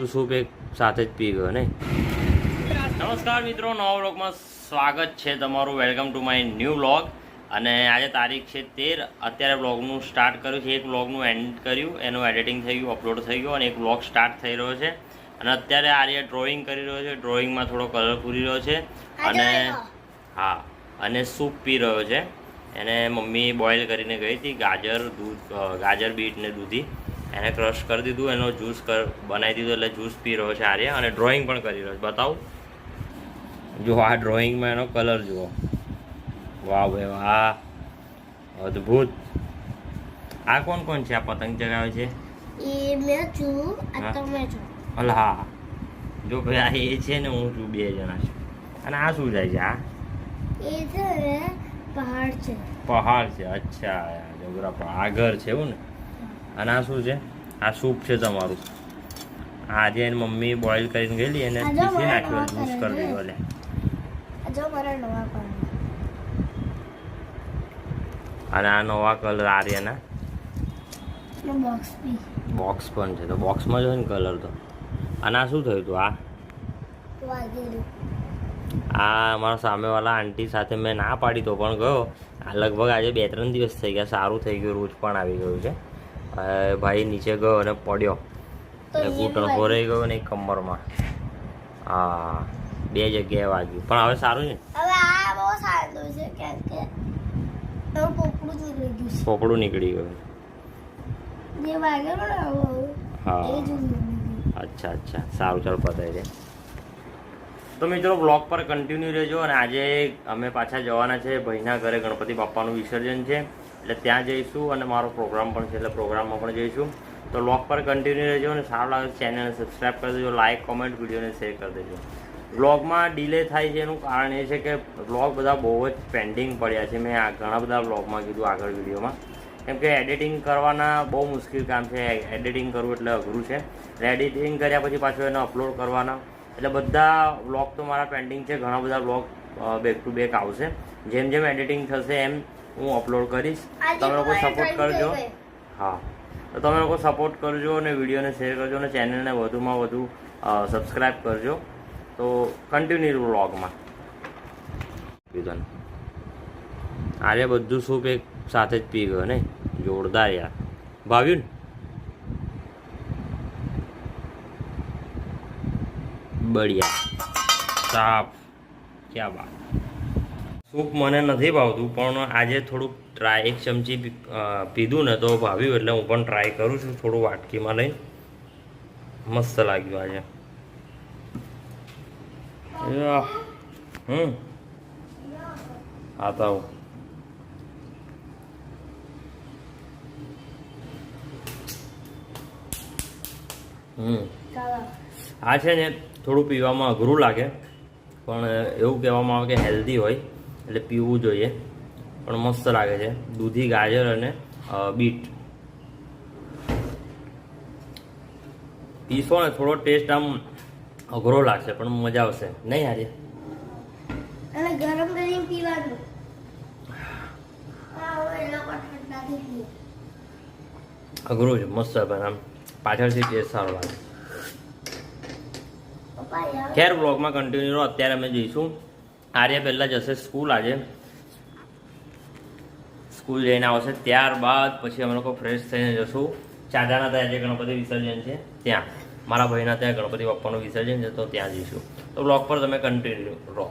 બધું સૂપ એક સાથે જ પી ગયો નહીં. નમસ્કાર મિત્રો, નવા વ્લોગમાં સ્વાગત છે તમારું. Welcome to my new vlog. અને આજે તારીખ છે 13. અત્યારે વ્લોગનું સ્ટાર્ટ કર્યું છે. એક વ્લોગનું એન્ડ કર્યું, એનું એડિટિંગ થઈ ગયું, અપલોડ થઈ ગયું અને એક વ્લોગ સ્ટાર્ટ થઈ રહ્યો છે. અને અત્યારે આર્ય ડ્રોઈંગ કરી રહ્યો છે. ડ્રોઈંગમાં થોડો કલર પૂરી રહ્યો છે અને હા, અને સૂપ પી રહ્યો છે. એને મમ્મી બોઇલ કરીને ગઈ હતી ગાજર બીટ ને દૂધી એને ક્રશ કરી દીધું, એનો જ્યુસ બનાવી દીધો એટલે જ્યુસ પી રહ્યો છે આર્ય. અને ડ્રોઈંગ પણ કરી રહ્યો છે. બતાવું, જો આ ડ્રોઈંગમાં એનો કલર જુઓ. વાહ ભાઈ વાહ, અદ્ભુત. આ કોણ કોણ છે? આ પતંગ ચગાવે છે એ મેં છું, આ તમે છો. અલા હા, જો ભાઈ આ એ છે ને હું છું, બે જણા છે. અને આ શું જાય છે? આ એ છે ને પહાડ છે. પહાડ છે. અચ્છા, જબરા. આ ઘર છે એવું ને. અને આ શું છે? આ સૂપ છે તમારું. આજે એની મમ્મી બોઇલ કરીને ગયેલી, એને પીસી નાખ્યો, જ્યુસ કરી દીધો. લે જો મારા નવા કલર. અને આ નવા કલર આર્યના બોક્સ બોક્સ પણ છે. તો બોક્સમાં જ હોય ને કલર તો. અને આ શું થયું હતું? આ વાગેલું. આ અમારા સામેવાળા આંટી સાથે મેં ના પાડી તો પણ ગયો. આ લગભગ આજે 2-3 દિવસ થઈ ગયા. સારું થઈ ગયું, રોજ પણ આવી ગયું છે. ભાઈ નીચે ગયો અને પડ્યો, ઘૂંટણ ખોરાઈ ગયો ને કમરમાં. હા, 2 જગ્યાએ વાગ્યું, પણ હવે સારું છે. હવે આ બહુ સારું છે કેમ કે પોપડું જ નીકળી ગયું છે. પોપડું નીકળી ગયું. જે વાગેલું ને આવું હા, એ જ નીકળી ગયું. અચ્છા, સારું. ચાલ પતાવી દે. તો મિત્રો, બ્લોગ પર કન્ટિન્યુ રહેજો. અને આજે અમે પાછા જવાના છે ભાઈના ઘરે. ગણપતિ બાપ્પાનું વિસર્જન છે એટલે ત્યાં જઈશું. અને મારો પ્રોગ્રામ પણ છે એટલે પ્રોગ્રામમાં પણ જઈશું. તો બ્લોગ પર કન્ટિન્યુ રહેજો. અને સારું લાગે ચેનલને સબસ્ક્રાઈબ કરી દેજો, લાઇક, કોમેન્ટ, વિડીયોને શેર કરી દેજો. વ્લોગમાં ડિલે થાય છે એનું કારણ એ છે કે વ્લોગ બધા બહુ જ પેન્ડિંગ પડ્યા છે. મેં ઘણા બધા વ્લોગમાં કીધું આગળ વિડીયોમાં, કેમ કે એડિટિંગ કરવાના બહુ મુશ્કેલ કામ છે. એડિટિંગ કરવું એટલે અઘરું છે. એડિટિંગ કર્યા પછી પાછું એને અપલોડ કરવાના, એટલે બધા વ્લોગ તો મારા પેન્ડિંગ છે. ઘણા બધા વ્લોગ બેક ટુ બેક આવશે. જેમ જેમ એડિટિંગ થશે એમ હું અપલોડ કરીશ. તમે લોકો સપોર્ટ કરજો. હા, તો તમે લોકો સપોર્ટ કરજો અને વિડીયોને શેર કરજો અને ચેનલને વધુમાં વધુ સબસ્ક્રાઈબ કરજો. તો કન્ટિન્યુ વ્લોગમાં આરે બધું સૂપ એક સાથે જ પી ગયો ને. જોરદાર યાર, ભાવ્યું ને? બઢિયા, સાફ, ક્યાં બાત. સૂપ મને નથી ભાવતું, પણ આજે થોડુંક ટ્રાય, 1 ચમચી પીધું ને તો ભાવ્યું, એટલે હું પણ ટ્રાય કરું છું થોડું વાટકીમાં લઈને. મસ્ત લાગ્યું આજે. आता हूँ. આ છે ને થોડું પીવામાં અઘરું લાગે, પણ એવું કહેવામાં આવે કે હેલ્ધી હોય એટલે પીવું જોઈએ. પણ મસ્ત લાગે છે. દૂધી, ગાજર અને બીટ પીશો ને થોડો ટેસ્ટ આમ અઘરો લાગશે, પણ મજા આવશે નહીં આજે. અને ગરમ કરીને પીવાનું. અઘરું છે, મસ્ત પણ આમ પાછળથી ટેસ્ટ સારો લાગે. ખેર, બ્લોગમાં કન્ટિન્યુ રહો. અત્યારે અમે જઈશું. આર્ય પહેલાં જશે સ્કૂલ. આજે સ્કૂલ જઈને આવશે, ત્યારબાદ પછી અમે લોકો ફ્રેશ થઈને જશું ચાચાના ત્યાં, જે ગણપતિ વિસર્જન છે ત્યાં. મારા ભાઈના ત્યાં ગણપતિ બાપ્પાનું વિસર્જન છે તો ત્યાં જઈશું. તો બ્લોગ પર તમે કન્ટિન્યુ રહો.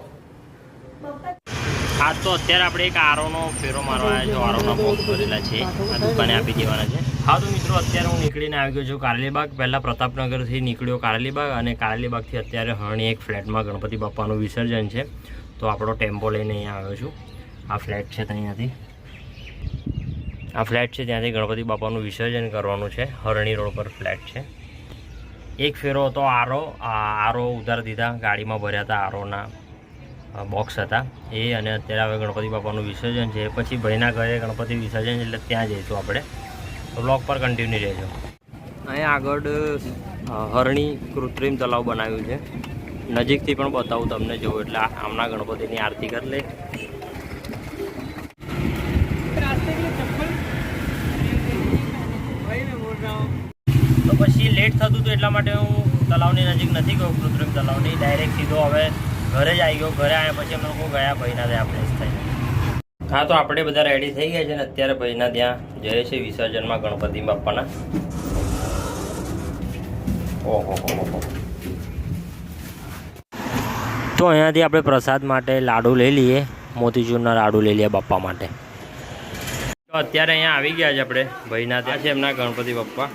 હા, તો અત્યારે આપણે એક આરોનો ફેરો મારવા આવ્યા છે. આરોના બોક્સ ભરેલા છે, આ દુકાને આપી દેવાના છે. હા, તો મિત્રો, અત્યારે હું નીકળીને આવી ગયો છું કારેલીબાગ. પહેલાં પ્રતાપનગરથી નીકળ્યો કારેલીબાગ, અને કારેલીબાગથી અત્યારે હરણી એક ફ્લેટમાં ગણપતિ બાપ્પાનું વિસર્જન છે. તો આપણો ટેમ્પો લઈને અહીંયા આવ્યો છું. આ ફ્લેટ છે ત્યાંથી, આ ફ્લેટ છે ત્યાંથી ગણપતિ બાપાનું વિસર્જન કરવાનું છે. હરણી રોડ પર ફ્લેટ છે. એક ફેરો હતો આરો ઉધાર દીધા, ગાડીમાં ભર્યા હતા આરોના બોક્સ હતા એ. અને અત્યારે હવે ગણપતિ બાપાનું વિસર્જન છે. પછી ભાઈના ઘરે ગણપતિ વિસર્જન છે એટલે ત્યાં જઈશું આપણે. તો બ્લોગ પર કન્ટિન્યુ રહેજો. અહીંયા આગળ હરણી કૃત્રિમ તલાવ બનાવ્યું છે. નજીકથી પણ બતાવું તમને, જોઉં એટલે આમના ગણપતિની આરતી કરી લે. તો તો પછી લેટ થતું હતું એટલા માટે હું તલાવની નજીક નથી ગયો, કૃત્રિમ તલાવની. ડાયરેક્ટ સીધો હવે ઘરે જ આવી ગયો. ઘરે આવ્યા પછી અમે લોકો ગયા ભાઈના ત્યાં ફ્રેશ થઈને. હા, તો આપણે બધા રેડી થઈ ગયા છે ને અત્યારે ભાઈના ત્યાં જઈએ છીએ વિસર્જનમાં ગણપતિ બાપ્પાના. ઓહો, તો અહીંયાથી આપણે પ્રસાદ માટે લાડુ લઈ લઈએ, મોતીચૂરના લાડુ લઈ લઈએ બાપ્પા માટે. તો અત્યારે અહીંયા આવી ગયા છે આપણે ભાઈના ત્યાં છે એમના ગણપતિ બાપ્પા.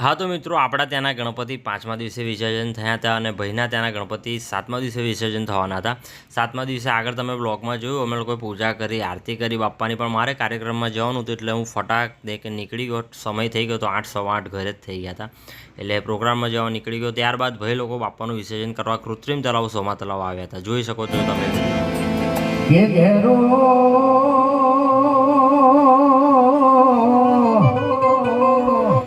હા, તો મિત્રો આપણા ત્યાંના ગણપતિ 5મા દિવસે વિસર્જન થયા હતા અને ભાઈના ત્યાંના ગણપતિ 7મા દિવસે વિસર્જન થવાના હતા. 7મા દિવસે આગળ તમે બ્લોગમાં જોયું અમે લોકોએ પૂજા કરી, આરતી કરી બાપ્પાની, પણ મારે કાર્યક્રમમાં જવાનું હતું એટલે હું ફટાક દે કે નીકળી ગયો. સમય થઈ ગયો તો 8, સવા 8 ઘરે જ થઈ ગયા હતા એટલે પ્રોગ્રામમાં જવા નીકળી ગયો. ત્યારબાદ ભાઈ લોકો બાપ્પાનું વિસર્જન કરવા કૃત્રિમ તલાવ, સોમા તલાવ આવ્યા હતા. જોઈ શકો છો તમે.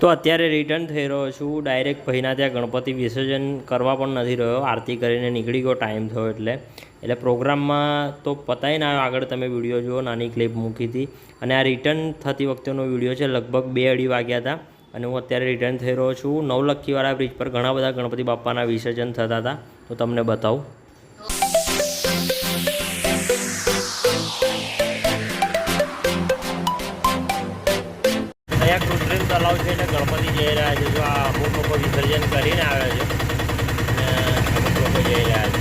તો અત્યારે રિટર્ન થઈ રહ્યો છું. ડાયરેક્ટ ભાઈના ત્યાં ગણપતિ વિસર્જન કરવા પણ નથી રહ્યો, આરતી કરીને નીકળી ગયો ટાઈમ થયો એટલે પ્રોગ્રામમાં તો પતાવી ના આવ્યો. આગળ તમે વિડીયો જુઓ, નાની ક્લિપ મૂકી હતી અને આ રિટર્ન થતી વખતેનો વિડીયો છે. લગભગ 2-2:30 વાગ્યા હતા અને હું અત્યારે રિટર્ન થઈ રહ્યો છું. નવલખીવાળા બ્રિજ પર ઘણા બધા ગણપતિ બાપ્પાના વિસર્જન થતા હતા, તો તમને બતાવું. અહીંયા કૃત્રિમ તલાવ છે એટલે ગણપતિ જઈ રહ્યા છે. જો આ અમુક લોકો વિસર્જન કરીને આવ્યા છે અને અમુક લોકો જઈ રહ્યા છે.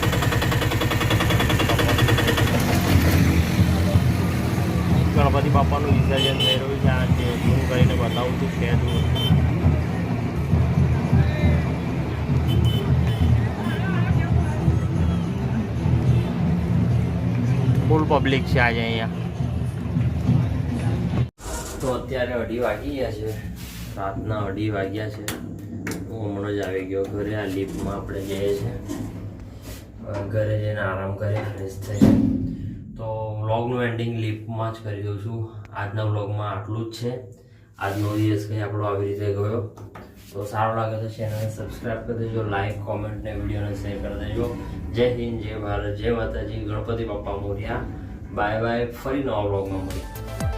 ગણપતિ બાપ્પાનું વિસર્જન થઈ રહ્યું છે. આ જે ઝૂમ કરીને બતાવું છું કે ફૂલ પબ્લિક છે આજે અહીંયા. તો અત્યારે 2:30 વાગી ગયા છે, રાતના 2:30 વાગ્યા છે. હું હમણાં જ આવી ગયો ઘરે. આ લિફ્ટમાં આપણે જઈએ છીએ, ઘરે જઈને આરામ કરીએ, ફ્રેશ થઈએ. તો વ્લોગનું એન્ડિંગ લિફ્ટમાં જ કરી દઉં છું. આજના વ્લોગમાં આટલું જ છે. આજનો દિવસ કંઈ આપણો આવી રીતે ગયો. તો સારો લાગે તો ચેનલને સબસ્ક્રાઈબ કરી દેજો, લાઈક, કોમેન્ટ ને વિડીયોને શેર કરી દેજો. જય હિન્દ, જય ભારત, જય માતાજી, ગણપતિ બાપ્પા મોર્યા. Bye bye. ફરી નવા વ્લોગમાં મળીએ.